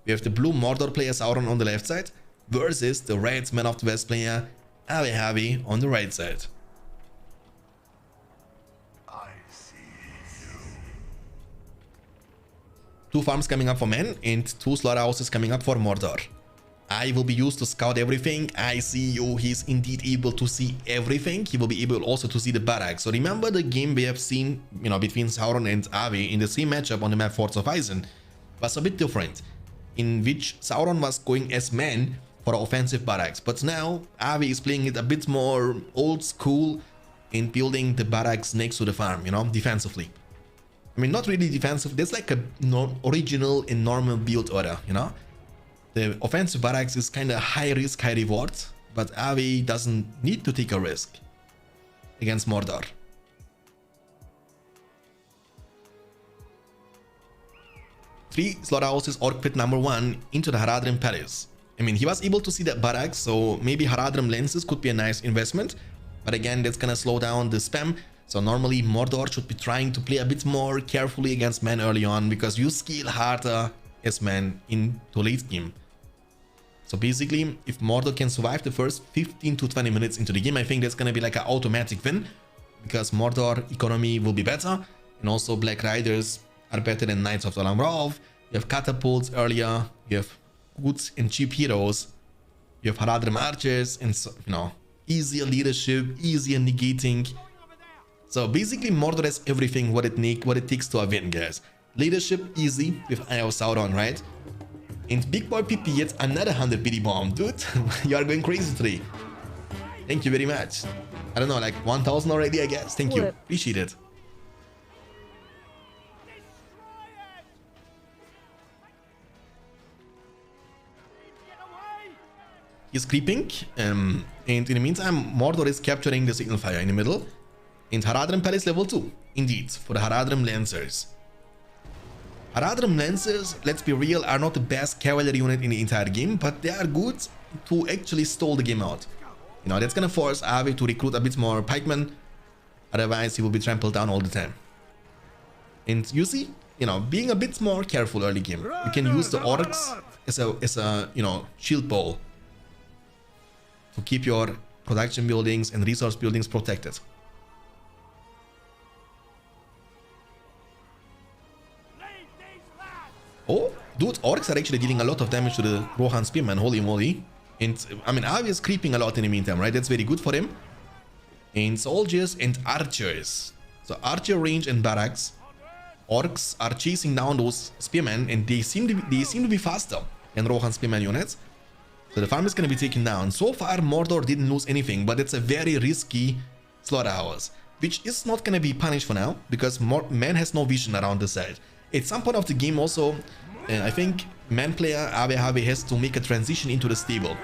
We have the blue Mordor player Sauron on the left side versus the red Man of the West player Avi on the right side. Two farms coming up for men and two slaughterhouses coming up for Mordor. I will be used to scout everything. I see you. He's indeed able to see everything. He will be able also to see the barracks. So remember the game we have seen, between Sauron and Avi in the same matchup on the map Forts of Eisen was a bit different, in which Sauron was going as man for offensive barracks. But now Avi is playing it a bit more old school in building the barracks next to the farm, defensively. I mean, not really defensive. That's like a original and normal build order, The offensive barracks is kind of high risk, high reward, but Avi doesn't need to take a risk against Mordor. Three slaughterhouses, Orc Pit number 1 into the Haradrim Palace. I mean, he was able to see that barracks, so maybe Haradrim lenses could be a nice investment, but again, that's gonna slow down the spam. So normally Mordor should be trying to play a bit more carefully against men early on, because you scale harder as man into late game. So basically, if Mordor can survive the first 15 to 20 minutes into the game, I think that's gonna be like an automatic win, because Mordor economy will be better, and also Black Riders are better than Knights of the Lamrov. You have catapults earlier, you have good and cheap heroes, you have Haradrim archers, and so, easier leadership, easier negating. So basically Mordor has everything what it takes to win, guys. Leadership easy with Eye of Sauron, right? And Big Boy PP yet another 100 BD bomb, dude. You are going crazy today. Thank you very much. I don't know, like 1000 already, I guess. Thank you. Appreciate it. He's creeping, and in the meantime, Mordor is capturing the signal fire in the middle. And Haradrim Palace level 2, indeed, for the Haradrim Lancers. Haradrim Lancers, let's be real, are not the best cavalry unit in the entire game, but they are good to actually stall the game out. That's gonna force Avi to recruit a bit more pikemen, otherwise he will be trampled down all the time. And you see, being a bit more careful early game. You can use the orcs as a shield ball to keep your production buildings and resource buildings protected. Oh, dude, orcs are actually dealing a lot of damage to the Rohan Spearman, holy moly. And, I mean, Avi is creeping a lot in the meantime, right? That's very good for him. And soldiers and archers. So, archer range and barracks. Orcs are chasing down those spearmen, and they seem to be faster than Rohan Spearman units. So, the farm is going to be taken down. So far, Mordor didn't lose anything, but it's a very risky slaughterhouse, which is not going to be punished for now, because man has no vision around the side. At some point of the game also, I think man player Avi has to make a transition into the stable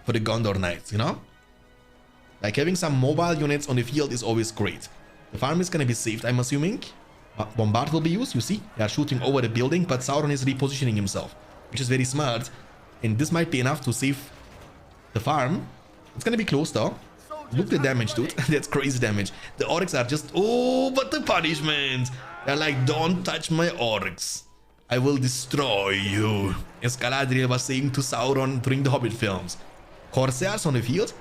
for the Gondor Knights, Like having some mobile units on the field is always great. The farm is gonna be saved, I'm assuming. Bombard will be used, you see? They are shooting over the building, but Sauron is repositioning himself, which is very smart. And this might be enough to save the farm. It's gonna be close though. Look at the damage, dude. That's crazy damage. The orcs are just... Oh, but the punishment! They're like, don't touch my orcs. I will destroy you. As Galadriel was saying to Sauron during the Hobbit films. Corsairs on the field.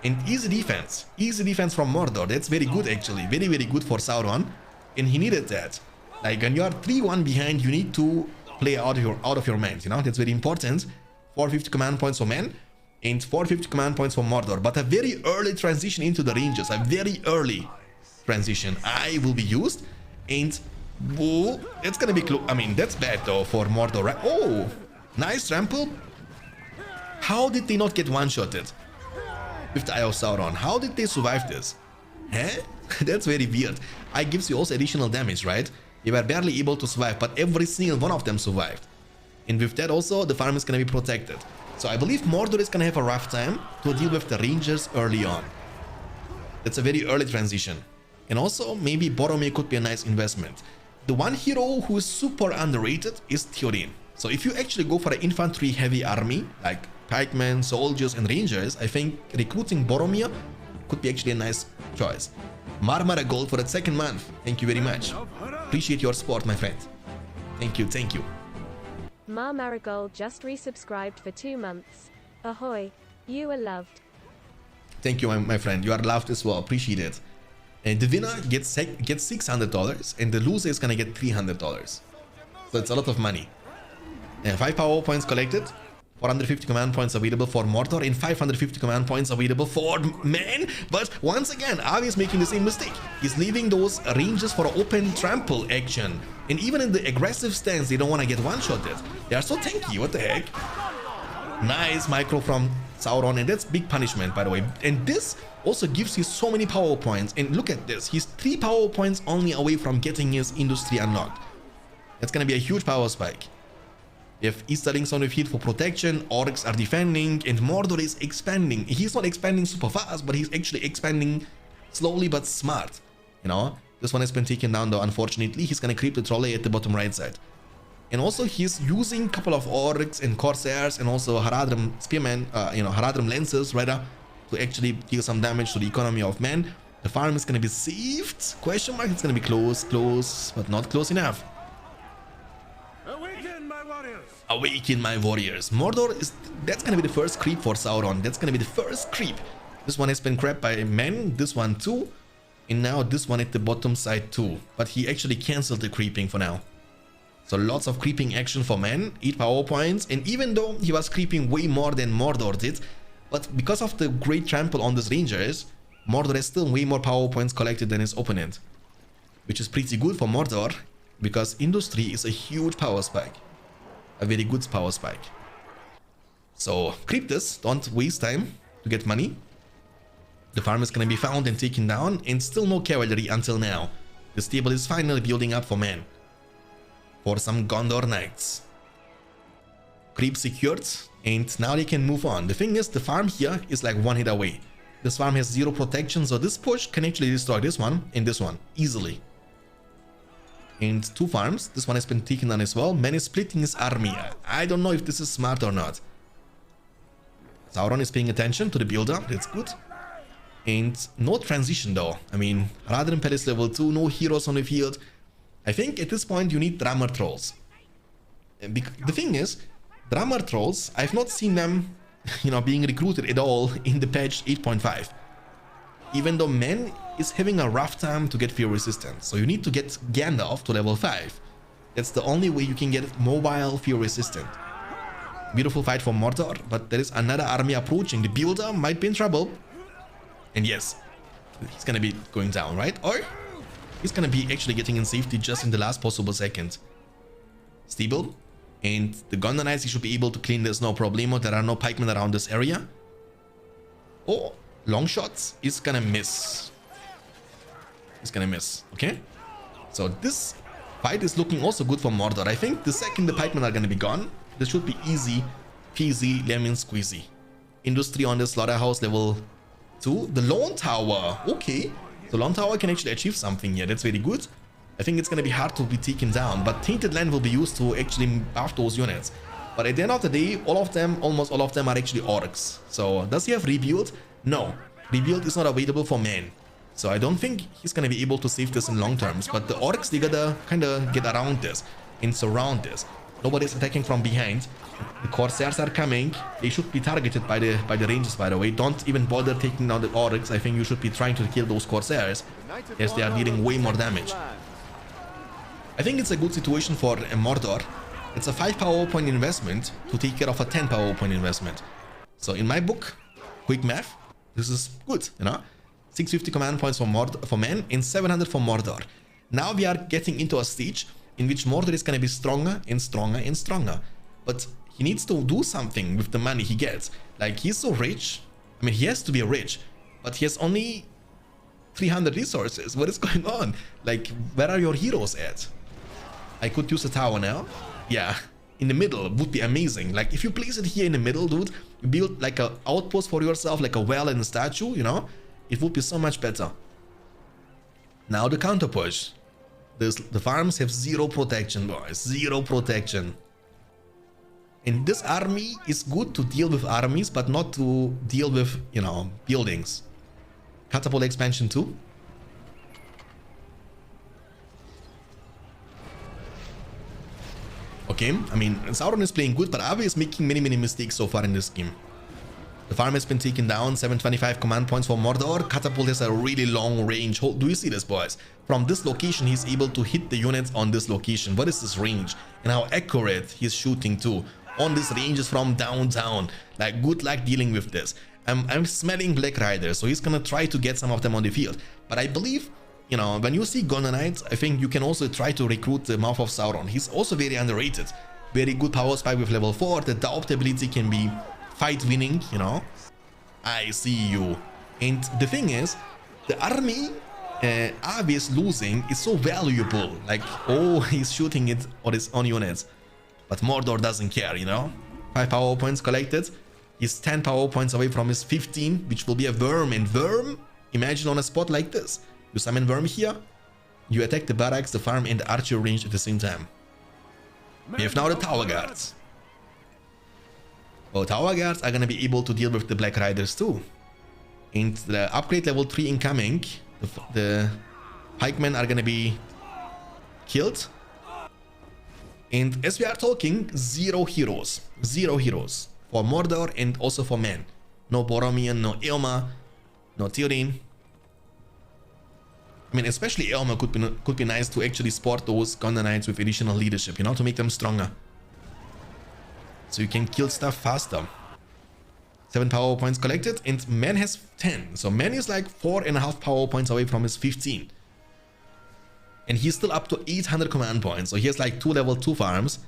And easy defense. Easy defense from Mordor. That's very good actually. Very, very good for Sauron. And he needed that. Like when you are 3-1 behind, you need to play out of your mind. That's very important. 450 command points for men. And 450 command points for Mordor. But a very early transition into the ranges. A very early transition. I will be used. And whoa, it's gonna be close. I mean, that's bad though for Mordor, right? Oh, nice trample. How did they not get one-shotted with the Eye of Sauron? How did they survive this? Huh? That's very weird. Eye gives you also additional damage, right? They were barely able to survive, but every single one of them survived. And with that also, the farm is gonna be protected. So I believe Mordor is gonna have a rough time to deal with the Rangers early on. That's a very early transition. And also, maybe Boromir could be a nice investment. The one hero who is super underrated is Theoden. So if you actually go for an infantry heavy army, like pikemen, soldiers and rangers, I think recruiting Boromir could be actually a nice choice. Marmara Gold for the second month. Thank you very much. Appreciate your support, my friend. Thank you, thank you. Ma Marigold just resubscribed for 2 months. Ahoy. You are loved. Thank you, my friend. You are loved as well. Appreciate it. And the winner gets $600 and the loser is gonna get $300. So it's a lot of money. And 5 power points collected. 450 command points available for Mordor and 550 command points available for Man. But once again, Avi is making the same mistake. He's leaving those ranges for open trample action. And even in the aggressive stance, they don't want to get one-shotted. They are so tanky. What the heck? Nice micro from Sauron, and that's big punishment, by the way. And this also gives you so many power points. And look at this. He's 3 power points only away from getting his industry unlocked. That's going to be a huge power spike. If Easterlings on the field for protection, Orcs are defending, and Mordor is expanding. He's not expanding super fast, but he's actually expanding slowly but smart. You know, this one has been taken down though, unfortunately. He's gonna creep the trolley at the bottom right side. And also he's using a couple of Orcs and Corsairs and also Haradrim Spearmen, Haradrim Lancers rather, to actually deal some damage to the economy of Man. The farm is gonna be saved? Question mark, it's gonna be close, but not close enough. Awaken my warriors. Mordor is, that's gonna be the first creep for Sauron. That's gonna be the first creep. This one has been grabbed by Men, this one too, and now this one at the bottom side too. But he actually cancelled the creeping for now. So lots of creeping action for Men, 8 power points, and even though he was creeping way more than Mordor did, but because of the great trample on these rangers, Mordor has still way more power points collected than his opponent. Which is pretty good for Mordor, because industry is a huge power spike. A very good power spike. So creep this, don't waste time to get money. The farm is gonna be found and taken down, and still no cavalry until now. The stable is finally building up for Men. For some Gondor Knights. Creep secured, and now they can move on. The thing is, the farm here is like one hit away. This farm has 0 protection, so this push can actually destroy this one and this one easily. And 2 farms. This one has been taken down as well. Man is splitting his army. I don't know if this is smart or not. Sauron is paying attention to the build-up. That's good. And no transition though. I mean, Haradrim Palace level 2, no heroes on the field. I think at this point you need drummer trolls. And the thing is, drummer trolls, I've not seen them, being recruited at all in the patch 8.5. Even though Man is having a rough time to get fear resistance. So you need to get Gandalf to level 5. That's the only way you can get mobile fear resistant. Beautiful fight for Mordor, but there is another army approaching. The builder might be in trouble. And yes, he's gonna be going down, right? Or he's gonna be actually getting in safety just in the last possible second. Stable. And the Gondor Knights, he should be able to clean this, no problemo. There are no pikemen around this area. Oh, long shots is gonna miss. He's gonna miss, okay? So this fight is looking also good for Mordor. I think the second the pikemen are gonna be gone, this should be easy peasy lemon squeezy. Industry on the slaughterhouse level 2. The Lone Tower, okay. The Lone Tower can actually achieve something here. That's very good. I think it's gonna be hard to be taken down, but Tainted Land will be used to actually buff those units. But at the end of the day, almost all of them are actually Orcs. So does he have Rebuild? No. Rebuild is not available for Man. So I don't think he's gonna be able to save this in long terms. But the Orcs, they gotta kinda get around this and surround this. Nobody's attacking from behind. The Corsairs are coming. They should be targeted by the Rangers, by the way. Don't even bother taking down the Orcs. I think you should be trying to kill those Corsairs, as they are dealing way more damage. I think it's a good situation for Mordor. It's a 5 power point investment to take care of a 10 power point investment. So in my book, quick math, this is good, 650 command points for Men and 700 for Mordor. Now we are getting into a stage in which Mordor is going to be stronger and stronger and stronger. But he needs to do something with the money he gets. Like, he's so rich. I mean, he has to be rich, but he has only 300 resources. What is going on? Like, where are your heroes at? I could use a tower now. Yeah, in the middle would be amazing. Like, if you place it here in the middle, dude, you build like an outpost for yourself, like a well and a statue, it would be so much better. Now the counter push. The farms have 0 protection, boys. 0 protection. And this army is good to deal with armies, but not to deal with, buildings. Catapult expansion too. Okay, I mean, Sauron is playing good, but Avi is making many mistakes so far in this game. The farm has been taken down, 725 command points for Mordor. Catapult has a really long range. Do you see this, boys? From this location, he's able to hit the units on this location. What is this range? And how accurate he's shooting too. On this range is from downtown. Like, good luck dealing with this. I'm smelling Black Riders, so he's gonna try to get some of them on the field. But I believe, you know, when you see Golden Knights, I think you can also try to recruit the Mouth of Sauron. He's also very underrated. Very good power spike with level 4. The doubt ability can be fight winning, you know. I see you. And the thing is, the army Avi is losing is so valuable. Like, oh, he's shooting it on his own units. But Mordor doesn't care, you know. 5 power points collected. He's 10 power points away from his 15, which will be a Worm. And Worm, imagine on a spot like this. You summon Worm here, you attack the barracks, the farm, and the archer range at the same time. We have now the Tower Guards. Well, Tower Guards are going to be able to deal with the Black Riders too. And the upgrade level 3 incoming. The pikemen are going to be killed. And as we are talking, 0 heroes. 0 heroes. For Mordor and also for men. No Boromir, no Eomer, no Theoden. I mean, especially Eomer could be nice to actually sport those Golden Knights with additional leadership, you know, to make them stronger. So you can kill stuff faster. 7 power points collected, and man has 10. So man is like 4.5 power points away from his 15. And he's still up to 800 command points. So he has like 2 level 2 farms.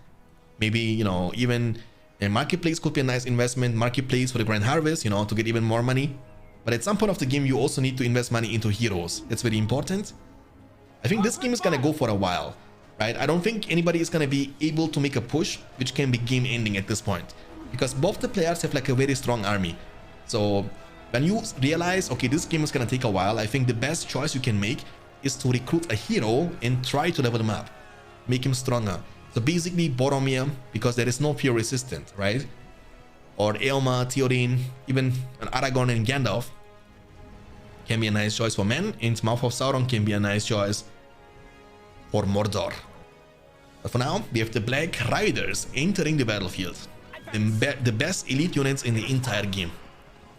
Maybe, you know, even a marketplace could be a nice investment. Marketplace for the Grand Harvest, you know, to get even more money. But at some point of the game, you also need to invest money into heroes. That's very important. I think this game is gonna go for a while, right? I don't think anybody is gonna be able to make a push, which can be game ending at this point. Because both the players have like a very strong army. So when you realize, okay, this game is gonna take a while, I think the best choice you can make is to recruit a hero and try to level him up. Make him stronger. So basically Boromir, because there is no fear resistant, right? Or Eomer, Theoden, even an Aragorn and Gandalf can be a nice choice for men, and Mouth of Sauron can be a nice choice for Mordor. But for now, we have the Black Riders entering the battlefield. The best elite units in the entire game.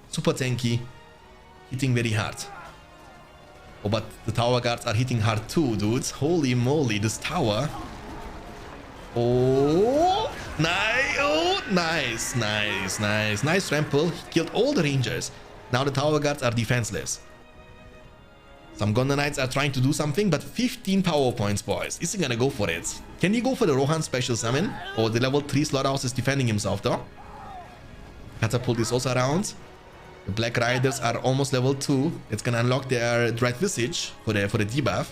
Super tanky, hitting very hard. Oh, but the Tower Guards are hitting hard too, dudes. Holy moly, this tower. Oh, nice trample. He killed all the Rangers. Now the Tower Guards are defenseless. Some Golden Knights are trying to do something, but 15 power points, boys. Is he gonna go for it? Can he go for the Rohan special summon? Or the level 3 Slaughterhouse is defending himself though. Catapult is also around. The Black Riders are almost level 2. It's gonna unlock their Dread Visage for the debuff.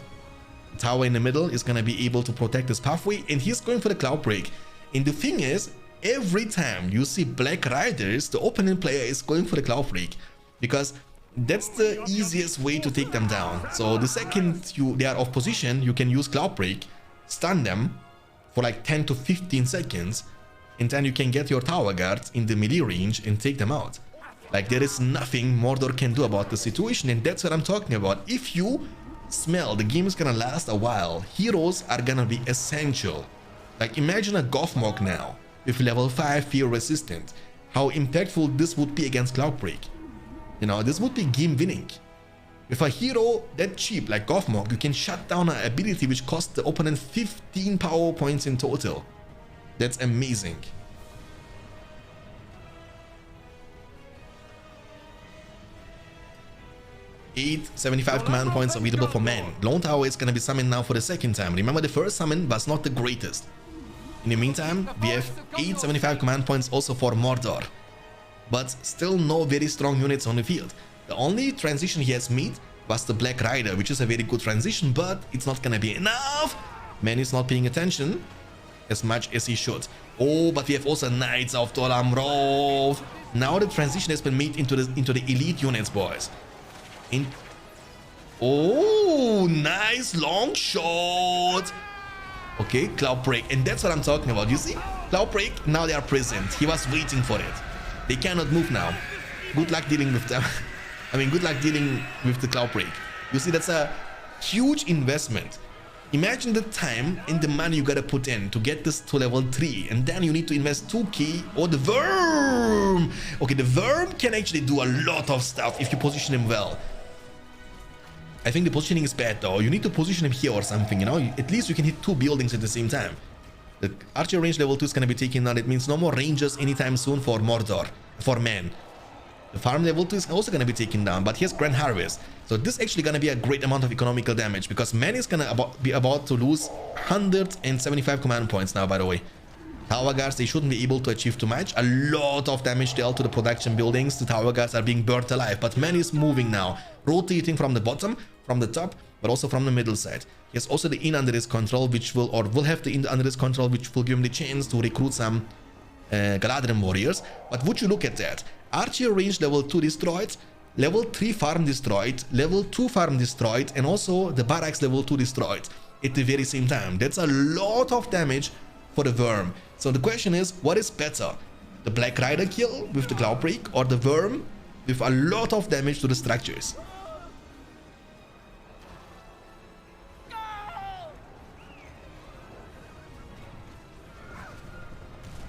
The tower in the middle is gonna be able to protect his pathway, and he's going for the Cloud Break. And the thing is, every time you see Black Riders, the opponent player is going for the Cloud Break. Because that's the easiest way to take them down. So the second they are off position, you can use Cloud Break, stun them for like 10 to 15 seconds, and then you can get your Tower Guards in the melee range and take them out. Like, there is nothing Mordor can do about the situation, and that's what I'm talking about. If you smell the game is gonna last a while, heroes are gonna be essential. Like, imagine a Gothmog now with level 5 fear resistant. How impactful this would be against Cloud Break. You know, this would be game winning. With a hero that cheap like Gothmog, you can shut down an ability which costs the opponent 15 power points in total. That's amazing. Eight 75 command points available for men. Lone Tower is gonna be summoned now for the second time. Remember, the first summon was not the greatest. In the meantime, we have 875 command points also for Mordor. But still no very strong units on the field. The only transition he has made was the Black Rider, which is a very good transition, but it's not gonna be enough. Man is not paying attention as much as he should. Oh, but we have also Knights of Dol Amroth. Now the transition has been made into the elite units, boys. Oh, nice long shot. Okay, Cloud Break, and that's what I'm talking about. You see, Cloud Break, now they are present. He was waiting for it. They cannot move now. Good luck dealing with them. I mean, good luck dealing with the Cloud Break. You see, that's a huge investment Imagine the time and the money you gotta put in to get this to level 3, and then you need to invest 2k. Or the worm. Okay, the worm can actually do a lot of stuff if you position him well. I think the positioning is bad though. You need to position him here or something, you know. At least you can hit 2 buildings at the same time. The archer range level 2 is gonna be taken down. It means no more rangers anytime soon for Mordor, for men. The farm level 2 is also gonna be taken down, but here's Grand Harvest. So this is actually gonna be a great amount of economical damage, because man is gonna be about to lose 175 command points now, by the way. Tower guards, they shouldn't be able to achieve too much. A lot of damage dealt to the production buildings. The tower guards are being burnt alive, but man is moving now, rotating from the bottom, from the top, but also from the middle side. He has also the inn under his control, which will have the inn under his control, which will give him the chance to recruit some Galadrim warriors. But would you look at that? Archer range level 2 destroyed, level 3 farm destroyed, level 2 farm destroyed, and also the barracks level 2 destroyed at the very same time. That's a lot of damage for the worm. So the question is, what is better? The Black Rider kill with the Cloudbreak, or the worm with a lot of damage to the structures?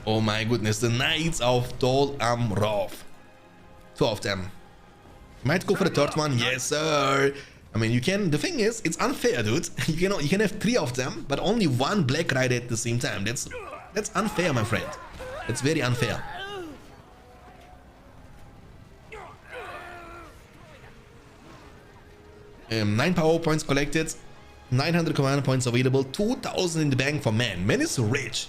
Oh my goodness, the Knights of Dol Amroth. 2 of them. Might go for the 3rd one. Yes, sir. I mean, you can. The thing is, it's unfair, dude. You can have 3 of them, but only 1 Black Rider at the same time. That's unfair, my friend. It's very unfair. Nine power points collected, 900 command points available, 2,000 in the bank for man. Man is rich.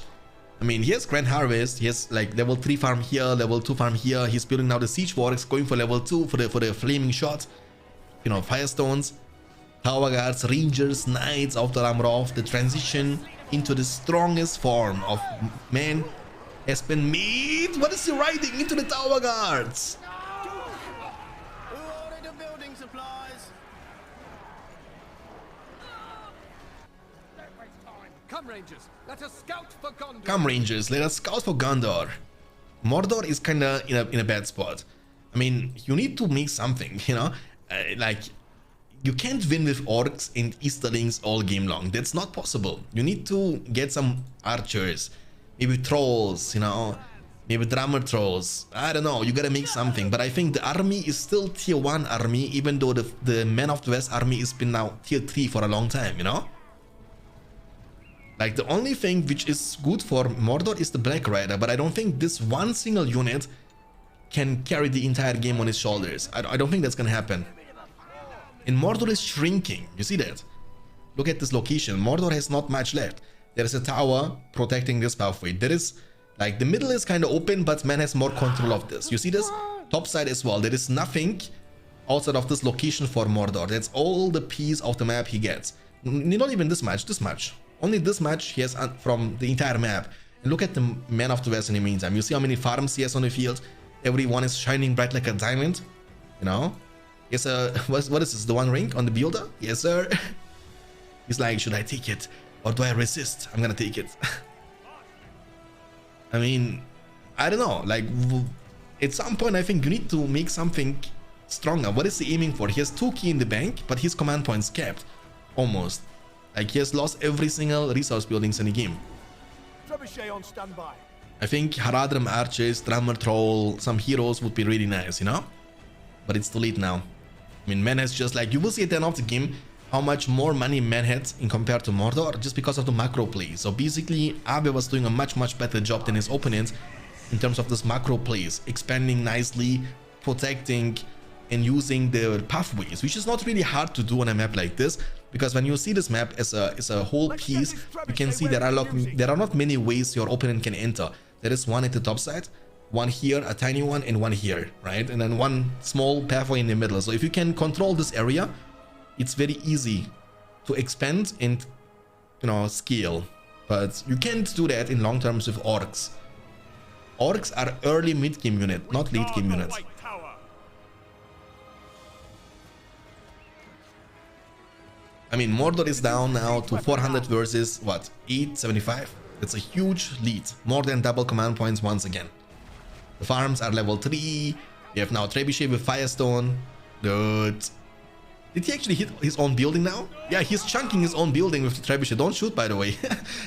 I mean, here's Grand Harvest. He has like level 3 farm here, level 2 farm here. He's building now the siege works, going for level 2 for the flaming shot. You know, firestones, tower guards, rangers, knights of the Amroth. The transition into the strongest form of man has been made. What is he riding into the tower guards? Come Rangers, let us scout for Gondor. Come Rangers, let us scout for Gondor. Mordor is kinda in a bad spot. I mean, you need to make something, you know? Like, you can't win with orcs and Easterlings all game long. That's not possible. You need to get some archers, maybe trolls, you know, maybe drummer trolls. I don't know, you gotta make something. But I think the army is still tier 1 army, even though the Men of the West army has been now tier 3 for a long time, you know? Like, the only thing which is good for Mordor is the Black Rider, but I don't think this one single unit can carry the entire game on his shoulders. I don't think that's gonna happen. And Mordor is shrinking. You see that? Look at this location. Mordor has not much left. There is a tower protecting this pathway. There is, like, the middle is kind of open, but man has more control of this. You see this? Top side as well. There is nothing outside of this location for Mordor. That's all the piece of the map he gets. Not even this much, this much. Only this much he has from the entire map. And look at the Man of the West in the meantime. You see how many farms he has on the field? Everyone is shining bright like a diamond. You know? Yes, what is this? The one ring on the builder? Yes, sir. He's like, should I take it? Or do I resist? I'm gonna take it. I mean, I don't know. Like, at some point, I think you need to make something stronger. What is he aiming for? He has 2k in the bank, but his command points capped. Almost. Like, he has lost every single resource buildings in the game. Trebuchet on standby. I think Haradrim archers, drummer troll, some heroes would be really nice, you know? But it's too late now. I mean, man has just, like, you will see at the end of the game how much more money man had in compared to Mordor just because of the macro play. So basically, Abe was doing a much better job than his opponents in terms of this macro plays, expanding nicely, protecting, and using the pathways, which is not really hard to do on a map like this, because when you see this map as a whole piece, you can see there are not many ways your opponent can enter. There is one at the top side, one here, a tiny one, and one here, right? And then one small pathway in the middle. So if you can control this area, it's very easy to expand and, you know, scale. But you can't do that in long terms with orcs. Orcs are early mid-game unit, not late-game units. I mean, Mordor is down now to 400 versus, what, 875? That's a huge lead. More than double command points once again. The farms are level 3. We have now Trebuchet with Firestone. Dude. Did he actually hit his own building now? Yeah, he's chunking his own building with the trebuchet. Don't shoot, by the way.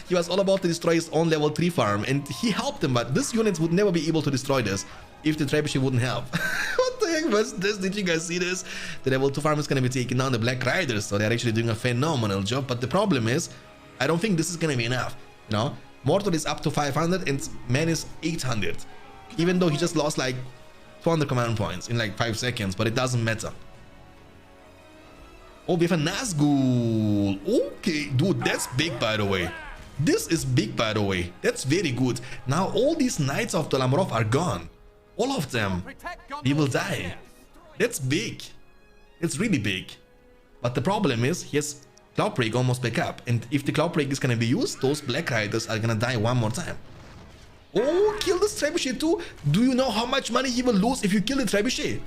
He was all about to destroy his own level 3 farm, and he helped him, but this unit would never be able to destroy this if the trebuchet wouldn't help. What the heck was this? Did you guys see this? The level 2 farm is going to be taking down the Black Riders, so they're actually doing a phenomenal job, but the problem is, I don't think this is going to be enough, you know? Mortar is up to 500 and Man is 800, even though he just lost like 200 command points in like 5 seconds, but it doesn't matter. Oh, we have a Nazgul. Okay, dude, that's big, by the way. This is big, by the way. That's very good. Now all these Knights of the Lamrov are gone. All of them. They will die. That's big. It's really big. But the problem is, he has Cloudbreak almost back up. And if the Cloudbreak is going to be used, those Black Riders are going to die one more time. Oh, kill this Trebuchet too. Do you know how much money he will lose if you kill the Trebuchet?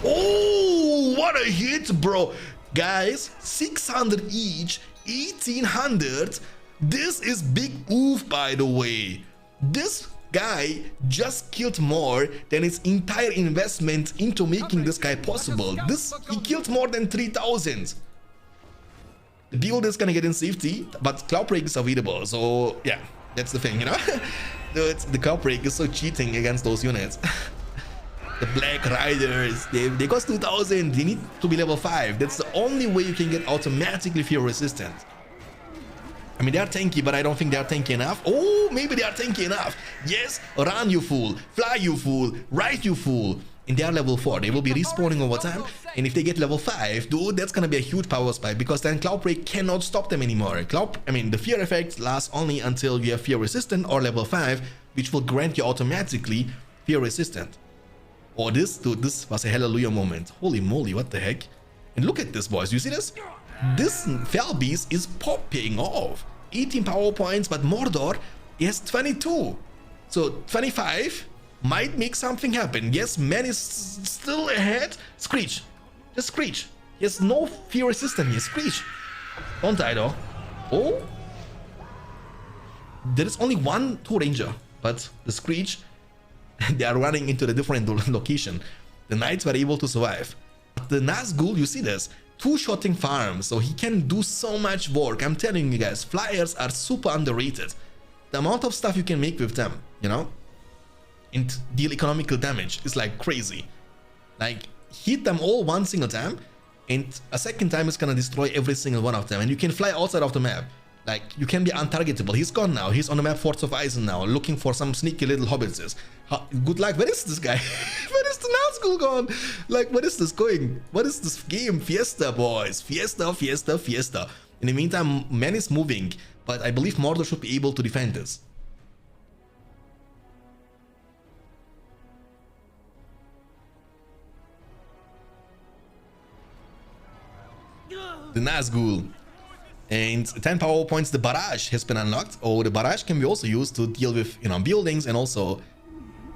Oh, what a hit, bro. Guys, 600 each, 1800. This is big oof, by the way. This guy just killed more than his entire investment into making this guy possible. He killed more than 3000. The build is gonna get in safety, but Cloudbreak is available, so yeah, that's the thing, you know. Dude, the Cloudbreak is so cheating against those units. The Black Riders, they cost 2000. They need to be level 5. That's the only way you can get automatically fear resistant. I mean, they are tanky, but I don't think they are tanky enough. Oh, maybe they are tanky enough. Yes, run, you fool. Fly, you fool. Ride, you fool. And they are level 4. They will be respawning over time. And if they get level 5, dude, that's gonna be a huge power spike, because then Cloudbreak cannot stop them anymore. The fear effect lasts only until you have fear resistant or level 5, which will grant you automatically fear resistant. Oh, this was a hallelujah moment. Holy moly, what the heck? And look at this, boys. You see this? This Fell Beast is popping off. 18 power points, but Mordor has 22. So 25 might make something happen. Yes, Man is still ahead. Screech. Just Screech. He has no fear resistance here. Screech. Don't die though. Oh. There is only 1 2 ranger, but the Screech, they are running into the different location. The Knights were able to survive. But the Nazgul, you see this, 2-shotting farm, so he can do so much work. I'm telling you guys, flyers are super underrated. The amount of stuff you can make with them, you know, and deal economical damage is like crazy. Like, hit them all one single time, and a second time it's gonna destroy every single one of them, and you can fly outside of the map. Like, you can be untargetable. He's gone now. He's on the map Forts of Eisen now, looking for some sneaky little hobbitses. Good luck. Where is this guy? Where is the Nazgul gone? Like, where is this going? What is this game? Fiesta, boys. Fiesta, fiesta, fiesta. In the meantime, Man is moving, but I believe Mordor should be able to defend this. The Nazgul. And 10 power points, the barrage has been unlocked. Oh, the barrage can be also used to deal with, you know, buildings and also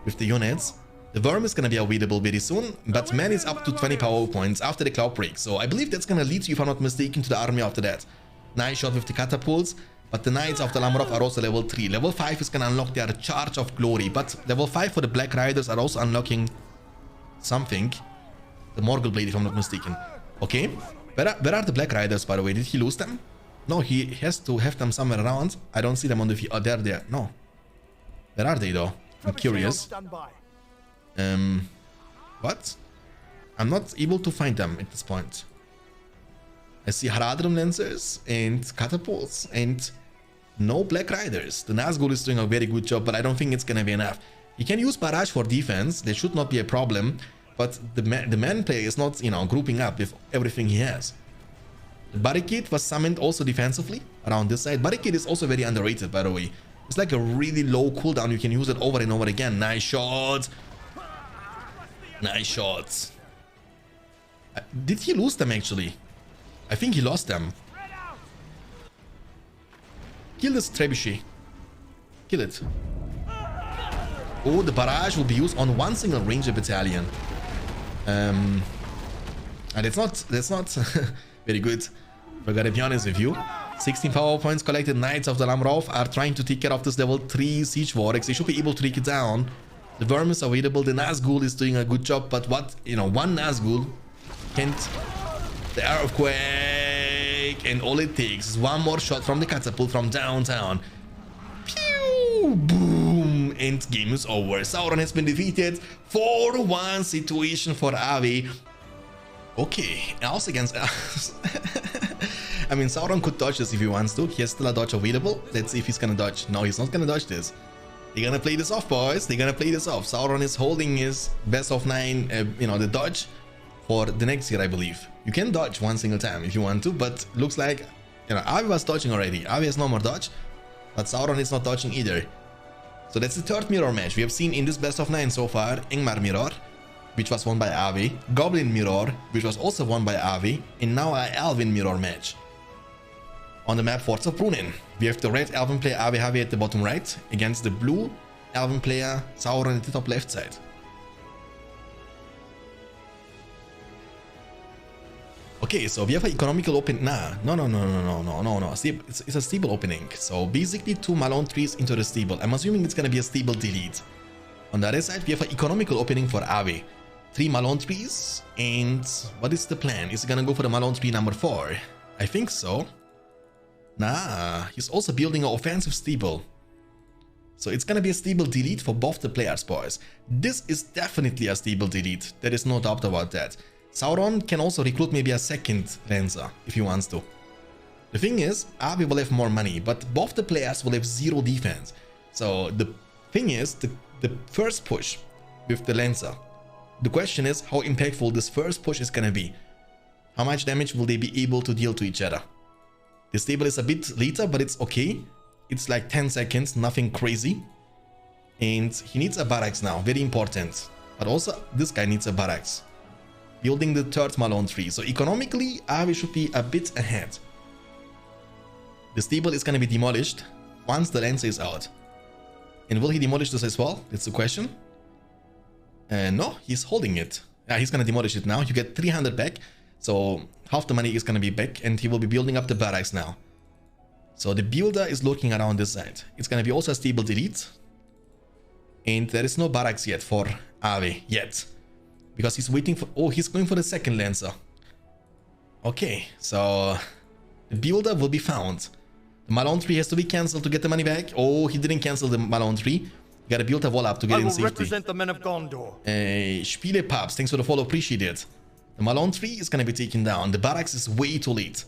with the units. The worm is gonna be available very soon, but Man is up to 20 power points after the Cloudbreak. So I believe that's gonna lead you, if I'm not mistaken, to the army after that. Nice shot with the catapults, but the Knights of the Lamrov are also level 3. Level 5 is gonna unlock their Charge of Glory, but level 5 for the Black Riders are also unlocking something. The Morgul Blade, if I'm not mistaken. Okay, where are the Black Riders, by the way? Did he lose them? No, he has to have them somewhere around. I don't see them on the field. Oh, they're there. No. Where are they, though? I'm curious. What? I'm not able to find them at this point. I see Haradrim Lancers and Catapults and no Black Riders. The Nazgul is doing a very good job, but I don't think it's gonna be enough. He can use Barrage for defense. There should not be a problem. But the man player is not, you know, grouping up with everything he has. The Barricade was summoned also defensively around this side. Barricade is also very underrated, by the way. It's like a really low cooldown. You can use it over and over again. Nice shot. Nice shots. Did he lose them, actually? I think he lost them. Kill this Trebuchet. Kill it. Oh, the barrage will be used on one single ranger battalion. And that's not very good. I gotta be honest with you. 16 power points collected. Knights of the Lamrov are trying to take care of this level 3 siege warriors. They should be able to take it down. The worm is available. The Nazgul is doing a good job, but what, you know, one Nazgul And the earthquake, and all it takes is one more shot from the catapult from downtown. Pew! Boom! And game is over. Sauron has been defeated. 4-1 situation for Avi. Okay, else against us. I mean, Sauron could dodge this if he wants to. He has still a dodge available. Let's see if he's gonna dodge. No, he's not gonna dodge this. They're gonna play this off, boys. They're gonna play this off. Sauron is holding his best of 9, the dodge for the next year, I believe. You can dodge one single time if you want to, but looks like, Avi was dodging already. Avi has no more dodge, but Sauron is not dodging either. So that's the third mirror match we have seen in this best of 9 so far. Ingmar mirror, which was won by Avi. Goblin mirror, which was also won by Avi. And now a Elven mirror match. On the map Forts of Prunin, we have the red Elven player Avi Havi at the bottom right against the blue Elven player Sauron at the top left side. Okay, so we have an economical open. No. It's a stable opening. So basically 2 Malone trees into the stable. I'm assuming it's gonna be a stable delete. On the other side, we have an economical opening for Avi. 3 Malone trees. And what is the plan? Is he gonna go for the Malone tree number 4? I think so. Nah, he's also building an offensive stable. So it's gonna be a stable delete for both the players, boys. This is definitely a stable delete. There is no doubt about that. Sauron can also recruit maybe a second Lancer if he wants to. The thing is, Avi will have more money, but both the players will have 0 defense. So the thing is, the first push with the Lancer, the question is how impactful this first push is gonna be. How much damage will they be able to deal to each other? The stable is a bit later, but it's okay. It's like 10 seconds, nothing crazy. And he needs a barracks now, very important. But also, this guy needs a barracks. Building the third Malone tree. So economically, Avi should be a bit ahead. The stable is going to be demolished once the Lancer is out. And will he demolish this as well? That's the question. No, he's holding it. Yeah, he's going to demolish it now. You get 300 back. So half the money is going to be back, and he will be building up the barracks now. So the builder is looking around this side. It's going to be also a stable delete. And there is no barracks yet for Avi yet. Because he's waiting for... Oh, he's going for the second Lancer. Okay, so the builder will be found. The Malone tree has to be cancelled to get the money back. Oh, he didn't cancel the Malone tree. You gotta build a wall up to get in safety. Represent the men of Gondor. Spiele Pubs, thanks for the follow, appreciate it. The Malone tree is gonna be taken down. The barracks is way too late.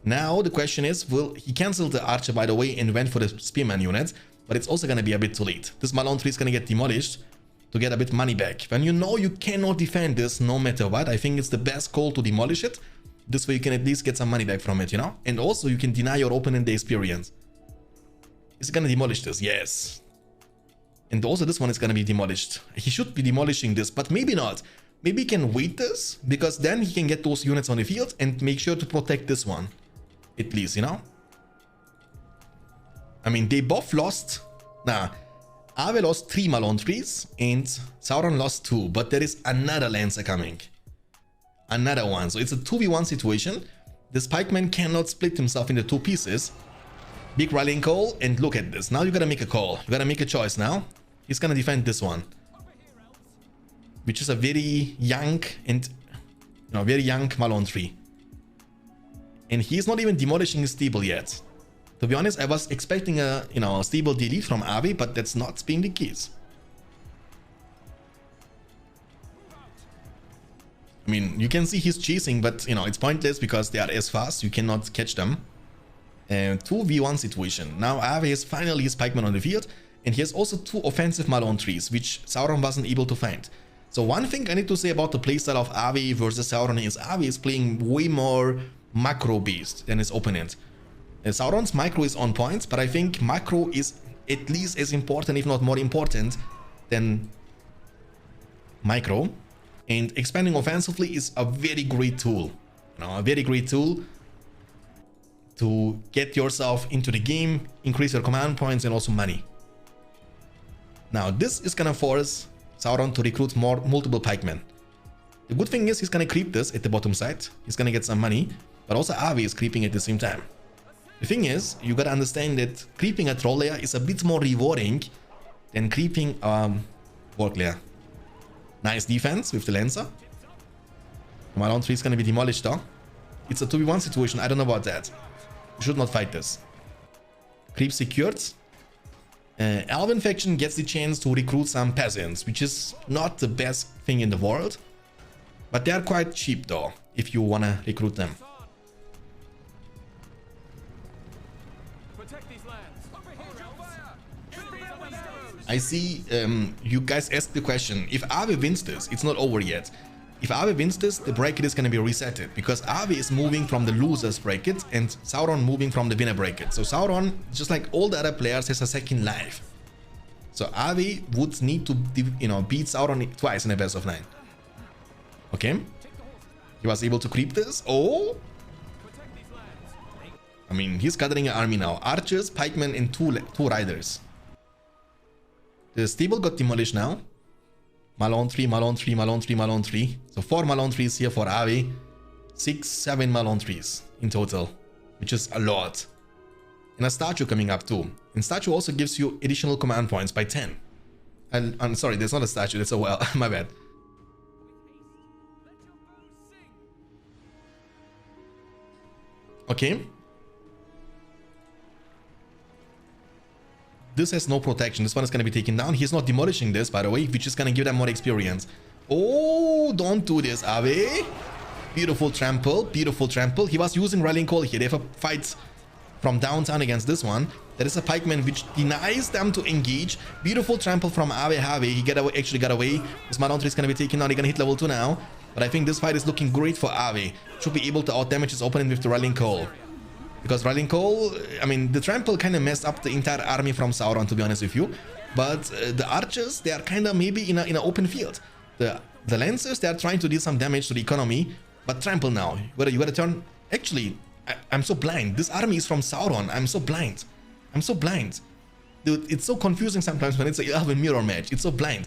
Now the question is, will he cancel the archer by the way and went for the spearman unit, but it's also gonna be a bit too late. This Malone tree is gonna get demolished to get a bit money back. When you know you cannot defend this no matter what, I think it's the best call to demolish it. This way you can at least get some money back from it, And also you can deny your opponent the experience. Is he gonna demolish this? Yes. And also this one is gonna be demolished. He should be demolishing this, but maybe not. Maybe he can wait this, because then he can get those units on the field and make sure to protect this one. At least, I mean, they both lost. Nah, Avi lost 3 Malone trees and Sauron lost 2, but there is another Lancer coming. Another one. So it's a 2v1 situation. This pikeman cannot split himself into 2 pieces. Big rallying call, and look at this. Now you gotta make a call. You gotta make a choice now. He's gonna defend this one, which is a very young and very young Malone tree. And he's not even demolishing his stable yet. To be honest, I was expecting a stable delete from Avi, but that's not being the case. I mean, you can see he's chasing, but it's pointless because they are as fast, you cannot catch them. 2v1 situation. Now Avi has finally his pikeman on the field, and he has also 2 offensive Malone trees, which Sauron wasn't able to find. So one thing I need to say about the playstyle of Avi versus Sauron is Avi is playing way more macro based than his opponent. Sauron's micro is on point, but I think macro is at least as important, if not more important, than micro. And expanding offensively is a very great tool. A very great tool to get yourself into the game, increase your command points, and also money. Now this is gonna force Sauron to recruit multiple pikemen. The good thing is he's gonna creep this at the bottom side. He's gonna get some money, but also Avi is creeping at the same time. The thing is, you gotta understand that creeping a troll layer is a bit more rewarding than creeping a work layer. Nice defense with the Lancer. Malone 3 is gonna be demolished though. It's a 2v1 situation, I don't know about that. You should not fight this. Creep secured. Alvin faction gets the chance to recruit some peasants, which is not the best thing in the world. But they are quite cheap though, if you wanna recruit them. I see you guys asked the question, if Ave wins this, it's not over yet. If Ave wins this, the bracket is going to be resetted, because Ave is moving from the losers bracket and Sauron moving from the winner bracket. So Sauron, just like all the other players, has a second life. So Ave would need to, you know, beat Sauron twice in a best of 9. Okay, he was able to creep this. Oh, I mean, he's gathering an army now. Archers, pikemen, and two riders. The stable got demolished now. Malone 3, Malone 3, Malone 3, Malone 3. So 4 Malone 3s here for Ave. 6, 7 Malone 3s in total, which is a lot. And a statue coming up too. And statue also gives you additional command points by 10. And I'm sorry, there's not a statue, that's a well. My bad. Okay. This has no protection. This one is going to be taken down. He's not demolishing this, by the way, which is going to give them more experience. Oh, don't do this, Ave. Beautiful trample. Beautiful trample. He was using rallying call here. They have a fight from downtown against this one. There is a pikeman which denies them to engage. Beautiful trample from Ave. He actually got away. This Malone 3 is going to be taken down. They're going to hit level 2 now. But I think this fight is looking great for Ave. Should be able to outdamage his opponent with the rallying call. Because rallying call, I mean, the trample kind of messed up the entire army from Sauron, to be honest with you. But the archers, they are kind of maybe in an open field. The lancers, they are trying to do some damage to the economy. But trample now. You gotta turn... Actually, I'm so blind. This army is from Sauron. I'm so blind. I'm so blind. Dude, it's so confusing sometimes when it's an Elven mirror match. It's so blind.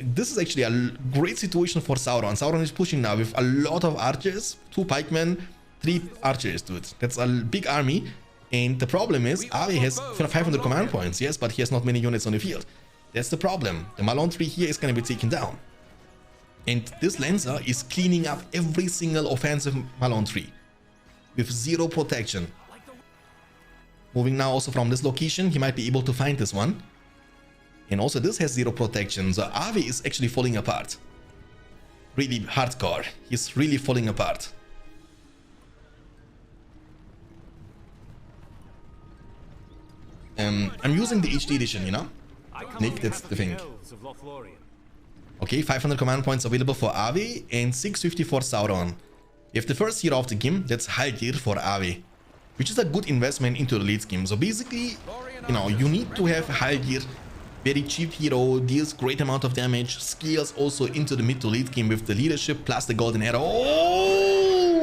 This is actually a great situation for Sauron. Sauron is pushing now with a lot of archers, 2 pikemen, 3 archers, dude. That's a big army. And the problem is, Ave has 500 command points, yes, but he has not many units on the field. That's the problem. The Malone 3 here is going to be taken down. And this Lancer is cleaning up every single offensive Malone 3 with 0 protection. Moving now also from this location, he might be able to find this one. And also this has 0 protection, so Ave is actually falling apart. Really hardcore. He's really falling apart. I'm using the HD edition, you know? Nick, that's the thing. Okay, 500 command points available for Ave and 650 for Sauron. You have the first hero of the game, that's Haldir for Ave, which is a good investment into the late game. So basically, you know, you need to have Haldir, very cheap hero, deals great amount of damage, scales also into the mid to late game with the leadership plus the golden arrow. Oh,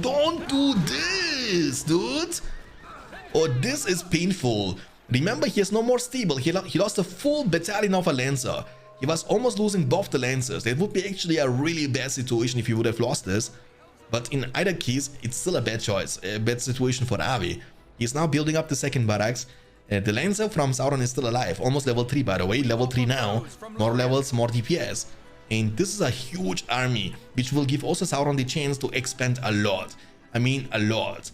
don't do this, dude. Oh, this is painful. Remember, he has no more stable. He lost a full battalion of a Lancer. He was almost losing both the Lancers. That would be actually a really bad situation if he would have lost this. But in either case, it's still a bad choice, a bad situation for Ave. He's now building up the second barracks. The Lancer from Sauron is still alive. Almost level 3, by the way. Level 3 now. More levels, more DPS. And this is a huge army, which will give also Sauron the chance to expand a lot. I mean, a lot.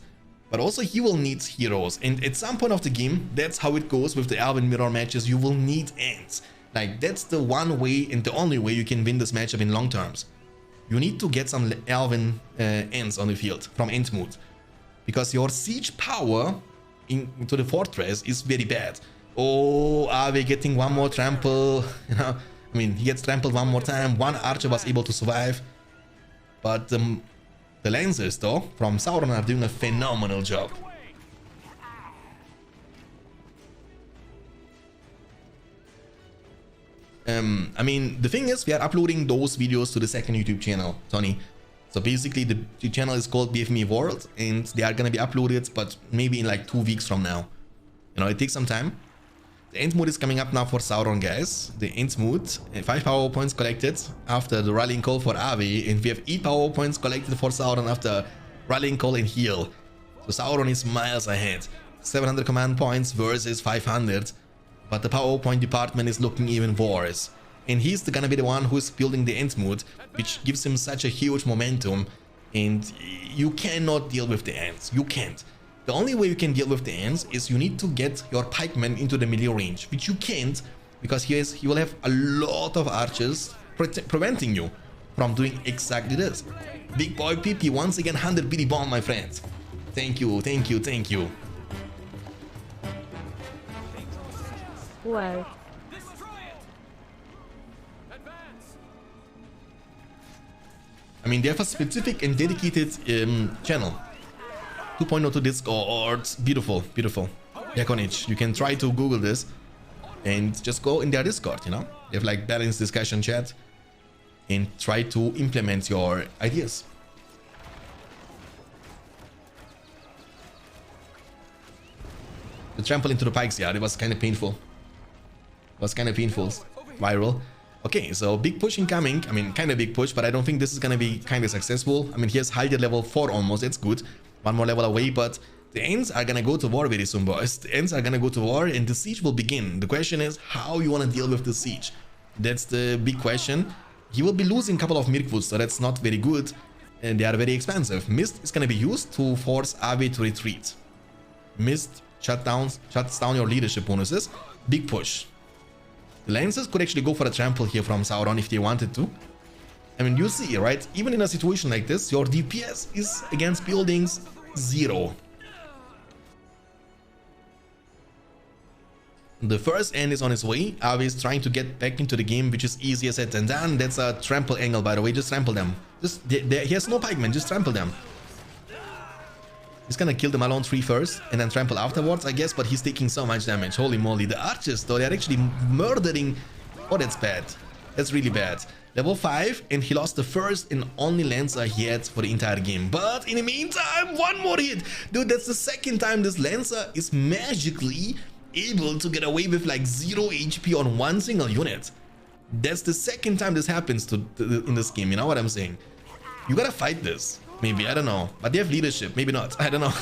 But also he will need heroes, and at some point of the game, that's how it goes with the Elven mirror matches, you will need ends. Like, that's the one way and the only way you can win this matchup in long terms. You need to get some Elven ends on the field from Entmoot, because your siege power into the fortress is very bad. Oh, Ave getting one more trample, you know, I mean, he gets trampled one more time, one archer was able to survive, but the Lancers, though, from Sauron are doing a phenomenal job. I mean, the thing is, we are uploading those videos to the second YouTube channel, Tony. So basically, the channel is called BFME World, and they are gonna be uploaded, but maybe in like 2 weeks from now. You know, it takes some time. The end mood is coming up now for Sauron, guys. The end mood, 5 power points collected after the rallying call for Ave, and we have 8 power points collected for Sauron after rallying call and heal. So Sauron is miles ahead. 700 command points versus 500, but the power point department is looking even worse. and he's gonna be the one who's building the end mood, which gives him such a huge momentum. And you cannot deal with the ends. You can't. The only way you can deal with the ends is you need to get your pikemen into the melee range, which you can't, because he will have a lot of archers preventing you from doing exactly this. Big boy PP once again 100 BD bomb, my friends. Thank you, thank you, thank you. Whoa. I mean, they have a specific and dedicated channel. 2.02 Discord. Beautiful, beautiful. Yakonich, you can try to Google this and just go in their Discord, you know? They have like balanced discussion chat and try to implement your ideas. The trample into the pikes, yeah, it was kind of painful. It was kind of painful. Viral. Okay, so big push incoming. I mean, kind of big push, but I don't think this is gonna be kind of successful. I mean, he has Haldir level 4 almost. That's good. One more level away, but the Ents are gonna go to war very soon, boys. The Ents are gonna go to war and the siege will begin. The question is how you wanna deal with the siege. That's the big question. He will be losing a couple of Mirkwoods, so that's not very good. And they are very expensive. Mist is gonna be used to force Ave to retreat. Mist shuts down your leadership bonuses. Big push. The Lancers could actually go for a trample here from Sauron if they wanted to. I mean, you see, right? Even in a situation like this, your DPS is against buildings 0. The first end is on its way. Ave is trying to get back into the game, which is easier said than done. That's a trample angle, by the way. Just trample them. He has no pikemen. Just trample them. He's gonna kill the Malone tree first and then trample afterwards, I guess, but he's taking so much damage. Holy moly. The archers, though, they're actually murdering. Oh, that's bad. That's really bad. Level 5, and he lost the first and only Lancer he had for the entire game. But in the meantime, one more hit. Dude, that's the second time this Lancer is magically able to get away with like 0 HP on one single unit. That's the second time this happens in this game, you know what I'm saying? You gotta fight this. Maybe, I don't know. But they have leadership, maybe not, I don't know.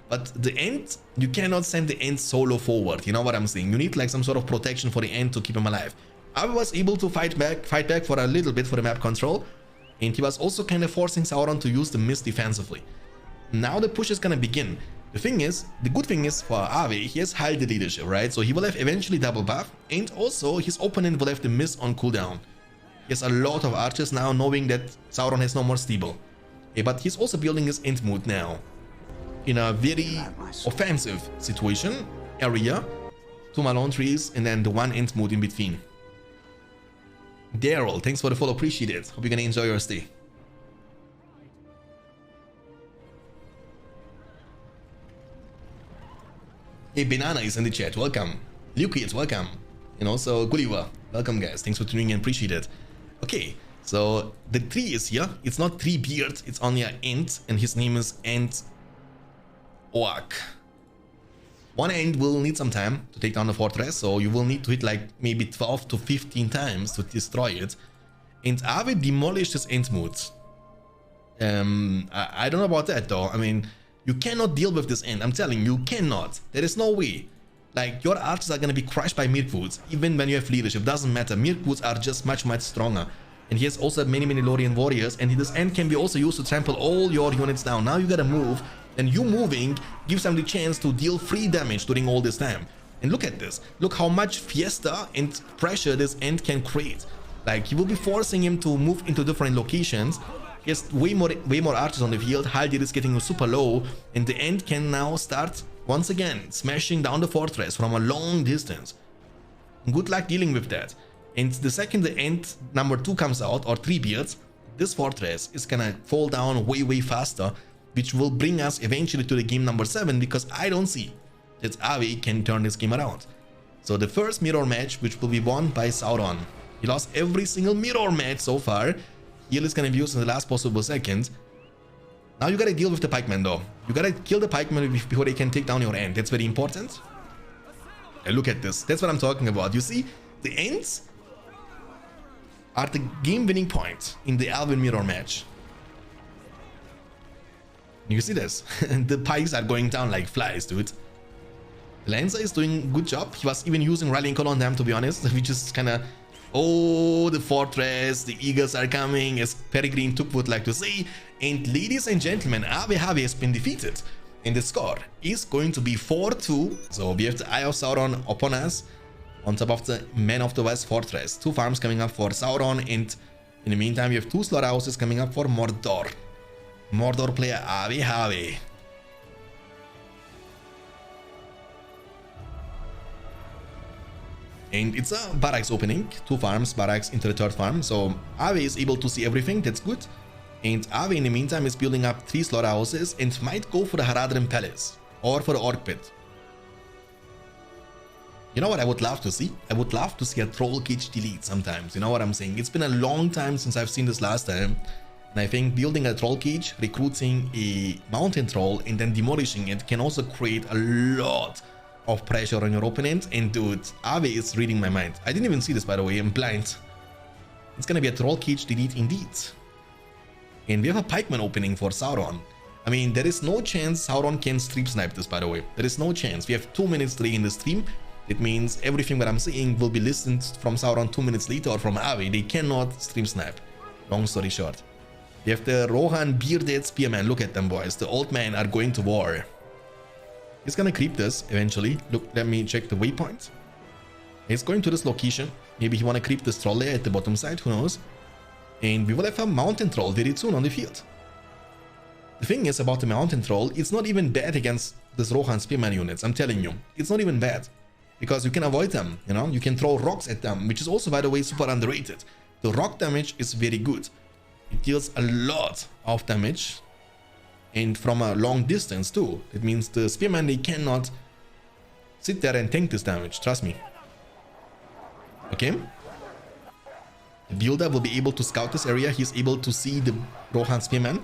But the Ent, you cannot send the Ent solo forward, you know what I'm saying? You need like some sort of protection for the Ent to keep him alive. I was able to fight back for a little bit for the map control. And he was also kind of forcing Sauron to use the mist defensively. Now the push is gonna begin. The thing is, the good thing is for Ave, he has high leadership, right? So he will have eventually double buff. And also his opponent will have the mist on cooldown. He has a lot of archers now, knowing that Sauron has no more stable. But he's also building his end mood now in a very offensive situation area. 2 Malone trees and then the one end mood in between. Daryl, thanks for the follow, appreciate it. Hope you're gonna enjoy your stay. Hey, Banana is in the chat, welcome. Lukiet, welcome. And also Gulliver, welcome guys, thanks for tuning in, appreciate it. Okay. So the tree is here. It's not 3 beards, it's only an Ent, and his name is Ent Oak. One Ent will need some time to take down the fortress, so you will need to hit like maybe 12 to 15 times to destroy it. And Ave demolished his Ent mood. I don't know about that though. I mean, you cannot deal with this Ent. I'm telling you, you cannot. There is no way. Like, your archers are gonna be crushed by Mirkwoods, even when you have leadership. Doesn't matter. Mirkwoods are just much stronger. And he has also many Lorien warriors, and this end can be also used to trample all your units down. Now you gotta move, and you moving gives them the chance to deal free damage during all this time. And look at this. Look how much fiesta and pressure this end can create. Like, you will be forcing him to move into different locations. He has way more archers on the field. Haldir is getting super low, and the end can now start once again smashing down the fortress from a long distance. Good luck dealing with that. And the second the Ent number 2 comes out, or 3 beards, this fortress is gonna fall down way faster, which will bring us eventually to the game number 7, because I don't see that Ave can turn this game around. So the first mirror match, which will be won by Sauron. He lost every single mirror match so far. Heal is gonna be used in the last possible second. Now you gotta deal with the pikemen though. You gotta kill the pikemen before they can take down your Ent. That's very important. And look at this. That's what I'm talking about. You see, the Ents are the game-winning point in the Alvin mirror match. You see this? The pikes are going down like flies, dude. Lancer is doing a good job. He was even using rallying call on them, to be honest, which is kind of Oh, the fortress, the eagles are coming, as Peregrine Took would like to say. And ladies and gentlemen, RotWK has been defeated. And the score is going to be 4-2. So we have the Eye of Sauron upon us, on top of the Men of the West fortress. 2 farms coming up for Sauron, and in the meantime, we have 2 slaughterhouses coming up for Mordor. Mordor player RotWK. And it's a barracks opening, 2 farms, barracks into the 3rd farm. So RotWK is able to see everything, that's good. And RotWK in the meantime is building up 3 slaughterhouses and might go for the Haradrim Palace or for the Orc Pit. You know what I would love to see? I would love to see a Troll Cage delete sometimes, you know what I'm saying? It's been a long time since I've seen this last time. And I think building a Troll Cage, recruiting a Mountain Troll and then demolishing it can also create a lot of pressure on your opponent. And dude, RotWK is reading my mind. I didn't even see this, by the way, I'm blind. It's gonna be a Troll Cage delete indeed. And we have a Pikeman opening for Sauron. I mean, there is no chance Sauron can stream snipe this, by the way. There is no chance. We have 2 minutes delay in the stream. It means everything that I'm saying will be listened from Sauron 2 minutes later, or from RotWK. They cannot stream snipe. Long story short. We have the Rohan bearded spearman. Look at them, boys. The old men are going to war. He's gonna creep this eventually. Look, let me check the waypoint. He's going to this location. Maybe he wanna creep this troll layer at the bottom side, who knows? And we will have a mountain troll very soon on the field. The thing is about the mountain troll, it's not even bad against this Rohan spearman units, I'm telling you. It's not even bad. Because you can avoid them, you know? You can throw rocks at them, which is also, by the way, super underrated. The rock damage is very good. It deals a lot of damage. And from a long distance too. That means the spearmen, they cannot sit there and tank this damage, trust me. Okay. The builder will be able to scout this area. He's able to see the Rohan spearmen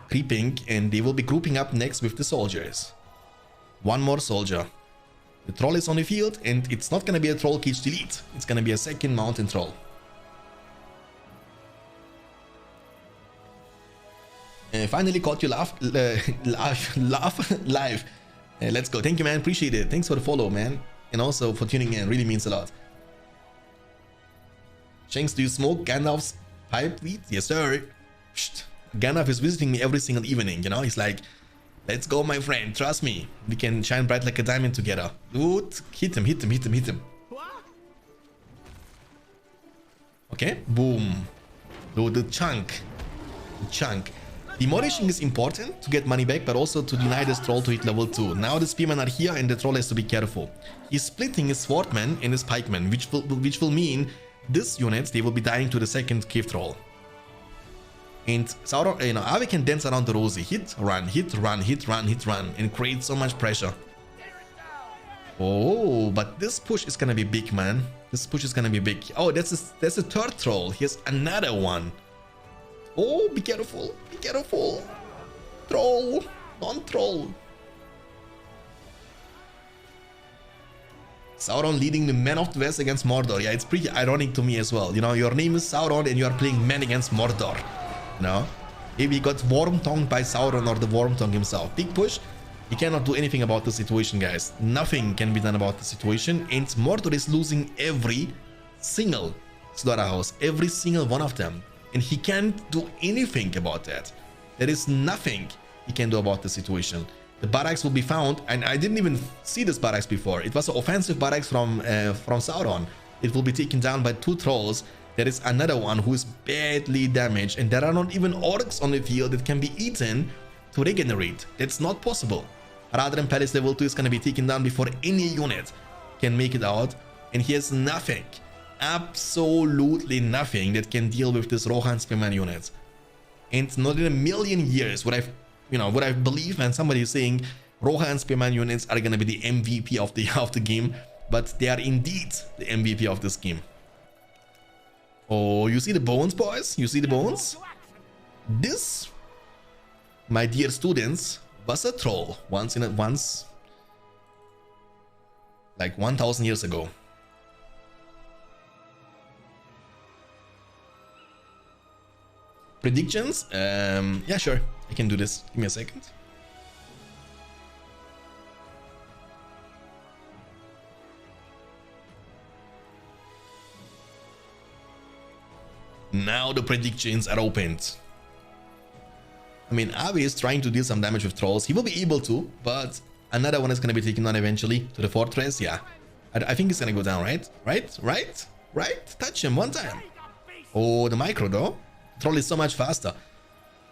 creeping, and they will be grouping up next with the soldiers. 1 more soldier. The troll is on the field, and it's not gonna be a Troll Cage delete. It's gonna be a 2nd mountain troll. Finally caught you live. Let's go. Thank you, man. Appreciate it. Thanks for the follow, man. And also for tuning in. Really means a lot. Shanks, do you smoke Gandalf's pipe weed? Yes, sir. Psst. Gandalf is visiting me every single evening, you know? He's like, let's go, my friend. Trust me. We can shine bright like a diamond together. Dude, hit him, hit him, hit him, hit him. Okay, boom. Dude, the chunk. The chunk. Demolishing is important to get money back, but also to deny this troll to hit level 2. Now the spearmen are here and the troll has to be careful. He's splitting his swordmen and his pikemen, which will mean this units, they will be dying to the 2nd cave troll. And Sauron, you know, RotWK can dance around the rosy. Hit, run, hit, run, hit, run, hit, run, and create so much pressure. Oh, but this push is gonna be big, man. This push is gonna be big. Oh, that's a 3rd troll. Here's another one. Oh, be careful. Be careful. Troll. Don't troll. Sauron leading the Men of the West against Mordor. Yeah, it's pretty ironic to me as well. You know, your name is Sauron and you are playing men against Mordor. You know? Maybe he got worm-tongued by Sauron or the worm-tongue himself. Big push. He cannot do anything about the situation, guys. Nothing can be done about the situation. And Mordor is losing every single slaughterhouse. Every single one of them. And he can't do anything about that. There is nothing he can do about the situation. The barracks will be found, and I didn't even see this barracks before. It was an offensive barracks from Sauron. It will be taken down by 2 trolls. There is another one who is badly damaged, and there are not even orcs on the field that can be eaten to regenerate. That's not possible. Haradrim Palace level 2 is going to be taken down before any unit can make it out, and he has nothing. Absolutely nothing that can deal with this Rohan spearman unit. And not in a million years would I believe when somebody is saying Rohan spearman units are gonna be the MVP of the game, but they are indeed the MVP of this game. Oh, you see the bones, boys? You see the bones? This, my dear students, was a troll once like 1000 years ago. Predictions? Yeah, sure. I can do this. Give me a second. Now the predictions are opened. I mean, Avi is trying to deal some damage with trolls. He will be able to, but another one is going to be taken down eventually to the fortress. Yeah, I think it's going to go down, right? Right? Touch him one time. Oh, the micro though. Troll is so much faster.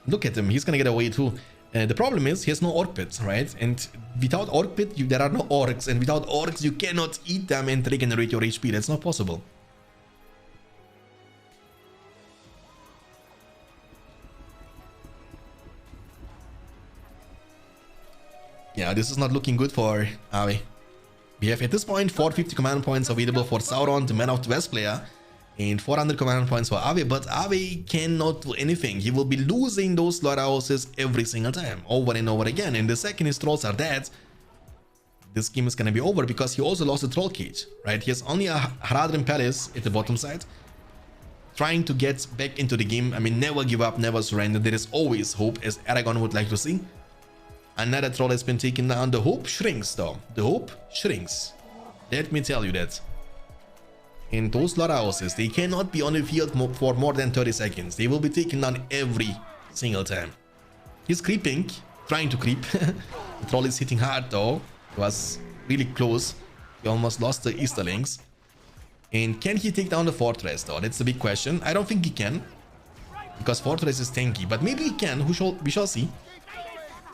Look at him. He's going to get away too. The problem is he has no orc pit, right? And without orc pit, there are no orcs. And without orcs, you cannot eat them and regenerate your HP. That's not possible. Yeah, this is not looking good for Avi. We have at this point 450 command points available for Sauron, the Man of the West player, and 400 command points for Avi, but Avi cannot do anything. He will be losing those slaughterhouses every single time, over and over again, and the second his trolls are dead, this game is gonna be over, because he also lost the troll cage, right? He has only a Haradrim Palace at the bottom side, trying to get back into the game. I mean, never give up, never surrender. There is always hope, as Aragon would like to see. Another troll has been taken down. The hope shrinks though. The hope shrinks. Let me tell you that. And those slaughterhouses, they cannot be on the field for more than 30 seconds. They will be taken down every single time. He's creeping, trying to creep. The troll is hitting hard though. It was really close. He almost lost the Easterlings. And can he take down the fortress though? That's the big question. I don't think he can, because fortress is tanky, but maybe he can. We shall see.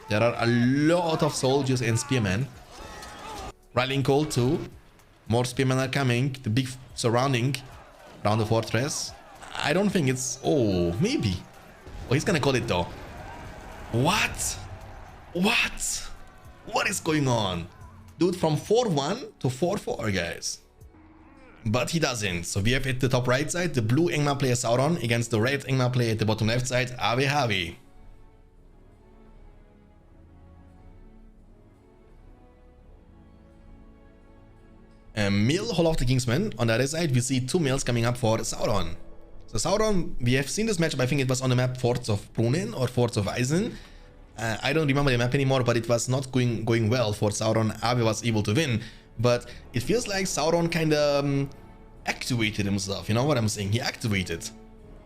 There are a lot of soldiers and spearmen. Rallying call too. More spearmen are coming. The big surrounding around the fortress. I don't think it's... Oh, maybe. Oh, he's gonna call it though. What? What is going on? Dude, from 4-1 to 4-4, guys. But he doesn't. So we have at the top right side the blue Angmar player Sauron against the red Angmar player at the bottom left side, Avi. Mill, Hall of the Kingsman. On the other side, we see two mills coming up for Sauron. So Sauron, we have seen this matchup. I think it was on the map Forts of Brunnen or Forts of Eisen. I don't remember the map anymore, but it was not going well for Sauron. Avi was able to win, but it feels like Sauron kind of activated himself. You know what I'm saying? He activated.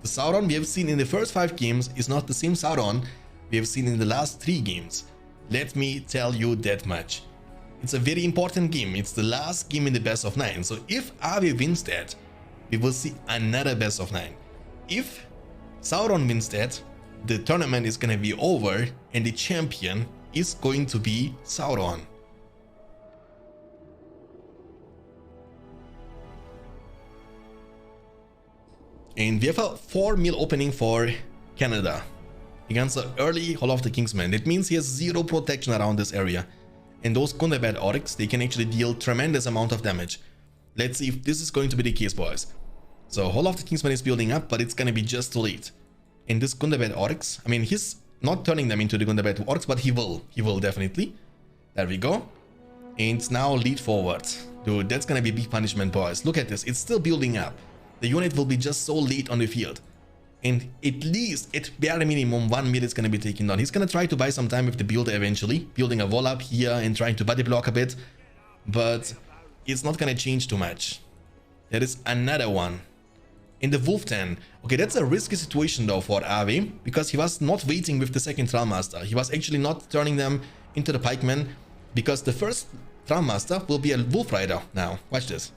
The Sauron we have seen in the first 5 games is not the same Sauron we have seen in the last 3 games. Let me tell you that much. It's a very important game. It's the last game in the best of 9. So if Avi wins that, we will see another best of 9. If Sauron wins that, the tournament is gonna be over and the champion is going to be Sauron. And we have a 4 mil opening for Canada against the early Hall of the Kingsman. That means he has 0 protection around this area. And those Gundabad Orcs, they can actually deal tremendous amount of damage. Let's see if this is going to be the case, boys. So Hall of the Kingsman is building up, but it's gonna be just too late. And this Gundabad Orcs, I mean, he's not turning them into the Gundabad Orcs, but he will definitely. There we go. And now lead forward. Dude, that's gonna be big punishment, boys. Look at this, it's still building up. The unit will be just so late on the field. And at least, at bare minimum, 1 mil is going to be taken down. He's going to try to buy some time with the builder eventually, building a wall up here and trying to body block a bit. But it's not going to change too much. There is another one. In the Wolf Den. Okay, that's a risky situation though for Avi, because he was not waiting with the second Trollmaster. He was actually not turning them into the pikemen, because the first Trollmaster will be a Wolf Rider now. Watch this.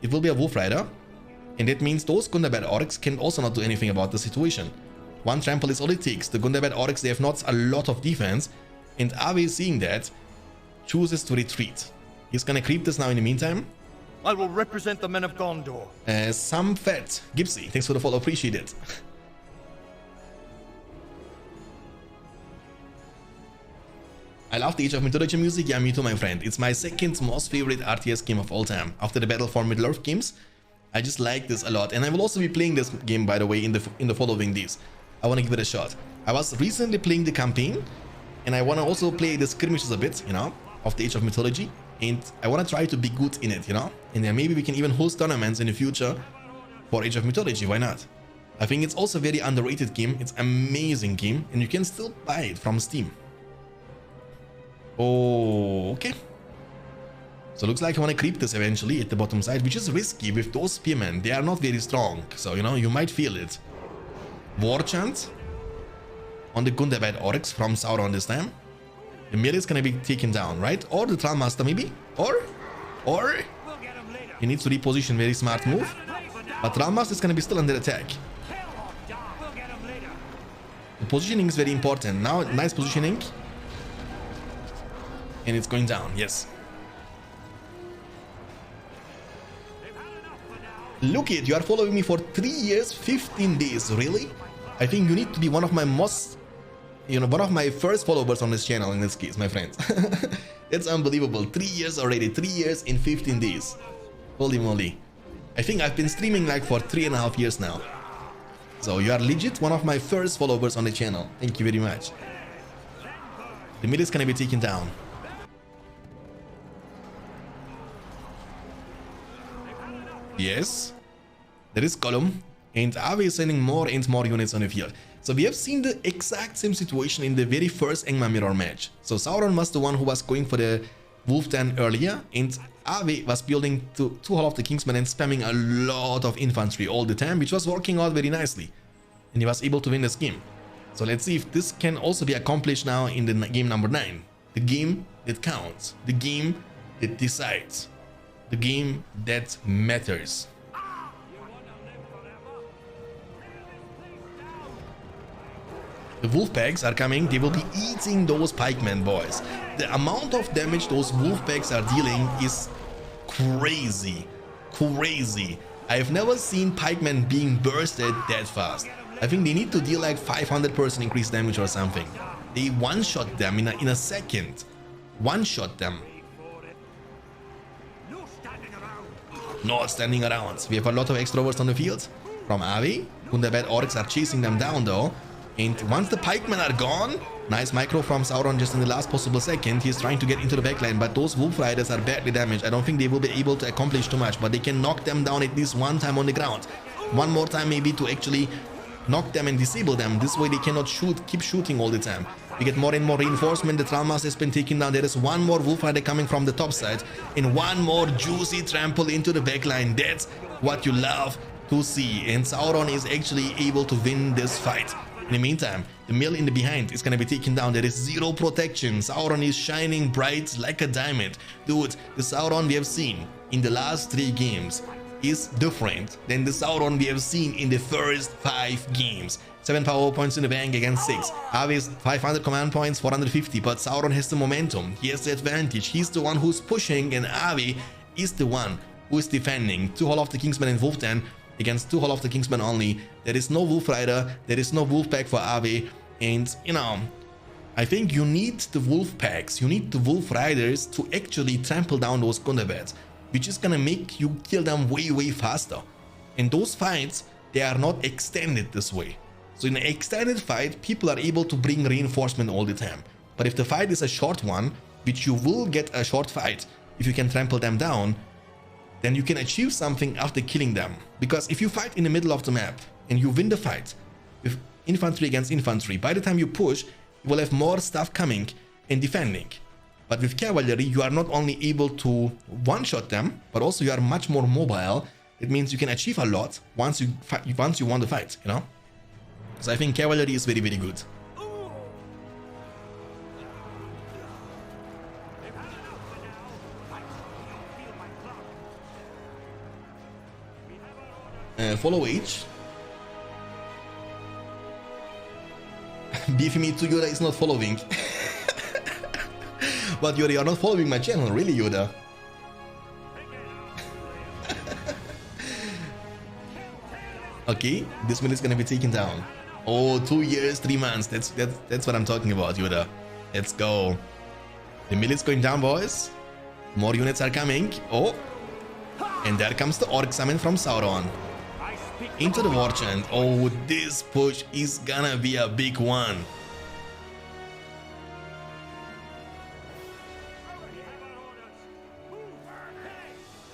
It will be a Wolf Rider. And that means those Gundabad Orcs can also not do anything about the situation. 1 trample is all it takes. The Gundabad Orcs, they have not a lot of defense. And Avi, seeing that, chooses to retreat. He's gonna creep this now in the meantime. I will represent the men of Gondor. Some fat. Gipsy, thanks for the follow, appreciate it. I love the Age of Mythology music. Yeah, me too, my friend. It's my second most favorite RTS game of all time. After the Battle for Middle-earth games. I just like this a lot, and I will also be playing this game, by the way, in the following days. I want to give it a shot. I was recently playing the campaign, and I want to also play the skirmishes a bit, you know, of the Age of Mythology, and I want to try to be good in it, you know, and then maybe we can even host tournaments in the future for Age of Mythology. Why not? I think it's also a very underrated game. It's an amazing game, and you can still buy it from Steam. Oh, okay. So looks like I want to creep this eventually at the bottom side, which is risky with those spearmen. They are not very strong, so you know, you might feel it. War Chant on the Gundabad Oryx from Sauron this time. The melee is gonna be taken down, right? Or the Trollmaster maybe? Or he needs to reposition, very smart move. But Trollmaster is gonna be still under attack. The positioning is very important. Now, nice positioning. And it's going down, yes. Look it, you are following me for 3 years, 15 days, really? I think you need to be one of my most, one of my first followers on this channel in this case, my friends. That's unbelievable. 3 years already, 3 years in 15 days. Holy moly. I think I've been streaming like for 3.5 years now. So you are legit one of my first followers on the channel. Thank you very much. The mid is gonna be taken down. Yes, there is Column, and Ave is sending more and more units on the field. So we have seen the exact same situation in the very first Angmar Mirror match. So Sauron was the one who was going for the Wolf Den earlier, and Ave was building two Hall of the Kingsmen and spamming a lot of infantry all the time, which was working out very nicely. And he was able to win this game. So let's see if this can also be accomplished now in the game number 9. The game that counts. The game that decides. The game that matters. The wolf packs are coming. They will be eating those pikemen, boys. The amount of damage those wolf packs are dealing is crazy. Crazy. I've never seen pikemen being bursted that fast. I think they need to deal like 500% increased damage or something. They one-shot them in a second. One-shot them. Not standing around. We have a lot of extroverts on the field. From Avi. Gundabad Oryx are chasing them down though. And once the pikemen are gone, nice micro from Sauron just in the last possible second. He's trying to get into the backline, but those wolf riders are badly damaged. I don't think they will be able to accomplish too much, but they can knock them down at least one time on the ground. One more time maybe to actually knock them and disable them. This way they cannot keep shooting all the time. We get more and more reinforcement. The Trollmaster has been taken down. There is one more wolf rider coming from the top side, and one more juicy trample into the backline. That's what you love to see. And Sauron is actually able to win this fight. In the meantime, the mill in the behind is gonna be taken down. There is zero protection. Sauron is shining bright like a diamond. Dude, the Sauron we have seen in the last 3 games is different than the Sauron we have seen in the first 5 games. 7 power points in the bank against 6. Avi's 500 command points, 450, but Sauron has the momentum. He has the advantage. He's the one who's pushing, and Avi is the one who is defending. 2 Hall of the Kingsmen and Wolf Den against 2 Hall of the Kingsmen only. There is no Wolf Rider, there is no Wolf Pack for Avi, and I think you need the Wolf Packs, you need the Wolf Riders to actually trample down those Gundabads, which is gonna make you kill them way faster. And those fights, they are not extended this way. So in an extended fight, people are able to bring reinforcement all the time. But if the fight is a short one, which you will get a short fight if you can trample them down, then you can achieve something after killing them. Because if you fight in the middle of the map and you win the fight with infantry against infantry, by the time you push, you will have more stuff coming and defending. But with cavalry, you are not only able to one-shot them, but also you are much more mobile. It means you can achieve a lot once you won the fight, So I think cavalry is very good. Follow H. BFME Yoda is not following. But Yoda, you are not following my channel, really, Yoda? Okay, this one is gonna be taken down. Oh, 2 years, 3 months. That's what I'm talking about, Yoda. Let's go. The mill is going down, boys. More units are coming. Oh, and there comes the Orc Summon from Sauron. Into the War Chant. Oh, this push is gonna be a big one.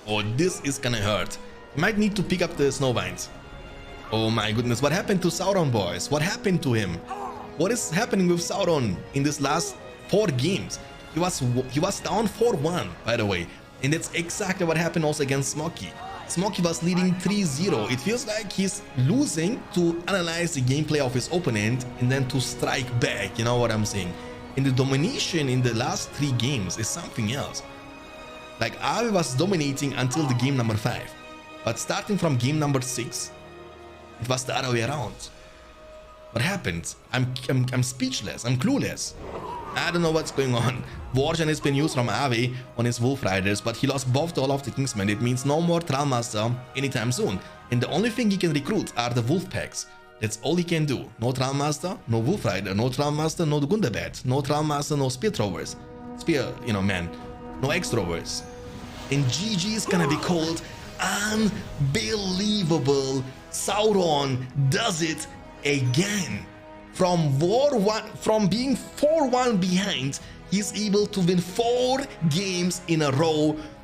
Oh, this is gonna hurt. Might need to pick up the Snowbinds. Oh my goodness, what happened to Sauron, boys? What happened to him? What is happening with Sauron in this last 4 games? He was down 4-1, by the way. And that's exactly what happened also against Smoky. Smokey was leading 3-0. It feels like he's losing to analyze the gameplay of his opponent and then to strike back, you know what I'm saying? And the domination in the last 3 games is something else. Like, Aave was dominating until the game number 5. But starting from game number 6, it was the other way around. What happened? I'm speechless. I'm clueless. I don't know what's going on. Wargen has been used from Aave on his Wolf Riders, but he lost both all of the Kingsmen. It means no more Trollmaster anytime soon. And the only thing he can recruit are the Wolf Packs. That's all he can do. No Trollmaster, no Wolf Rider, no Trollmaster, no Gundabad, no Trollmaster, no Spear Throwers. Man. No X Throwers. And GG is gonna be called unbelievable. Sauron does it again. From being 4-1 behind, he's able to win 4 games in a row